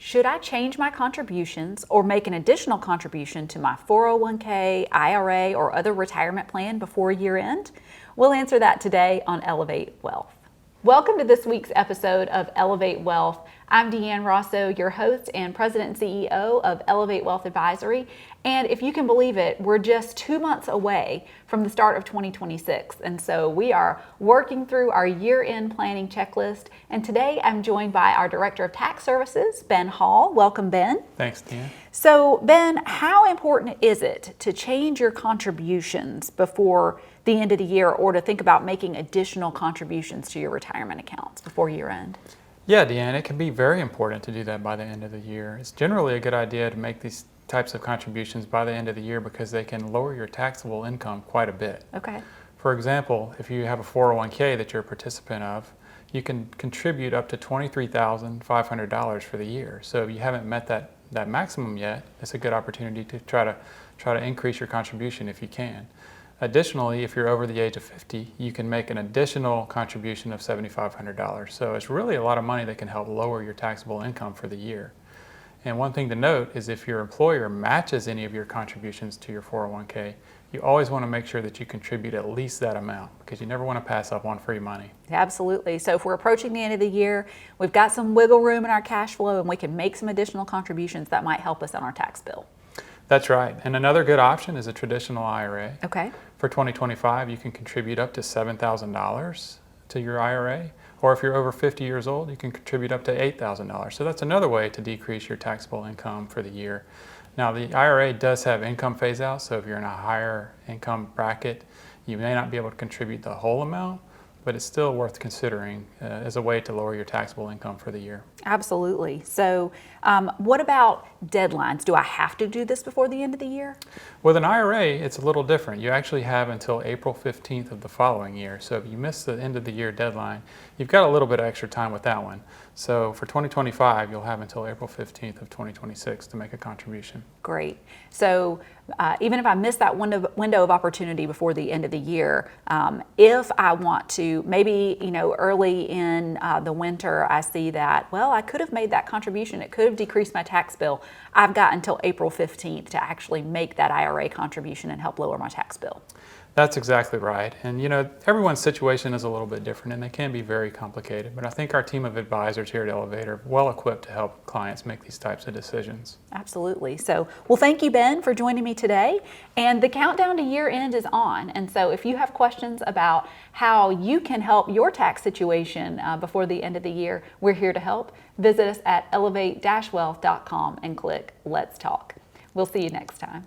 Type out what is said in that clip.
Should I change my contributions or make an additional contribution to my 401k, IRA, or other retirement plan before year end? We'll answer that today on Elevate Wealth. Welcome to this week's episode of Elevate Wealth. I'm Deanne Rosso, your host and president and CEO of Elevate Wealth Advisory. And if you can believe it, we're just 2 months away from the start of 2026. And so we are working through our year-end planning checklist. And today I'm joined by our Director of Tax Services, Ben Hall. Welcome, Ben. Thanks, Deanne. So, Ben, how important is it to change your contributions before the end of the year, or to think about making additional contributions to your retirement accounts before year end? Yeah, Deanne, it can be very important to do that by the end of the year. It's generally a good idea to make these types of contributions by the end of the year because they can lower your taxable income quite a bit. Okay. For example, if you have a 401k that you're a participant of, you can contribute up to $23,500 for the year. So if you haven't met that maximum yet, it's a good opportunity to try to increase your contribution if you can. Additionally, if you're over the age of 50, you can make an additional contribution of $7,500. So it's really a lot of money that can help lower your taxable income for the year. And one thing to note is if your employer matches any of your contributions to your 401k, you always want to make sure that you contribute at least that amount because you never want to pass up on free money. Absolutely. So if we're approaching the end of the year, we've got some wiggle room in our cash flow and we can make some additional contributions that might help us on our tax bill. That's right. And another good option is a traditional IRA. Okay. For 2025, you can contribute up to $7,000 to your IRA. Or if you're over 50 years old, you can contribute up to $8,000. So that's another way to decrease your taxable income for the year. Now, the IRA does have income phase out, so if you're in a higher income bracket, you may not be able to contribute the whole amount, but it's still worth considering as a way to lower your taxable income for the year. Absolutely. So what about deadlines? Do I have to do this before the end of the year? With an IRA, it's a little different. You actually have until April 15th of the following year. So if you miss the end of the year deadline, you've got a little bit of extra time with that one. So for 2025, you'll have until April 15th of 2026 to make a contribution. Great. So even if I miss that window of opportunity before the end of the year, if I want to, maybe early in the winter, I see that, well, I could have made that contribution. It could have decreased my tax bill. I've got until April 15th to actually make that IRA contribution and help lower my tax bill. That's exactly right. And everyone's situation is a little bit different and they can be very complicated, but I think our team of advisors here at Elevate are well equipped to help clients make these types of decisions. Absolutely. So, well, thank you, Ben, for joining me today. And the countdown to year end is on. And so if you have questions about how you can help your tax situation before the end of the year, we're here to help. Visit us at elevate-wealth.com and click Let's Talk. We'll see you next time.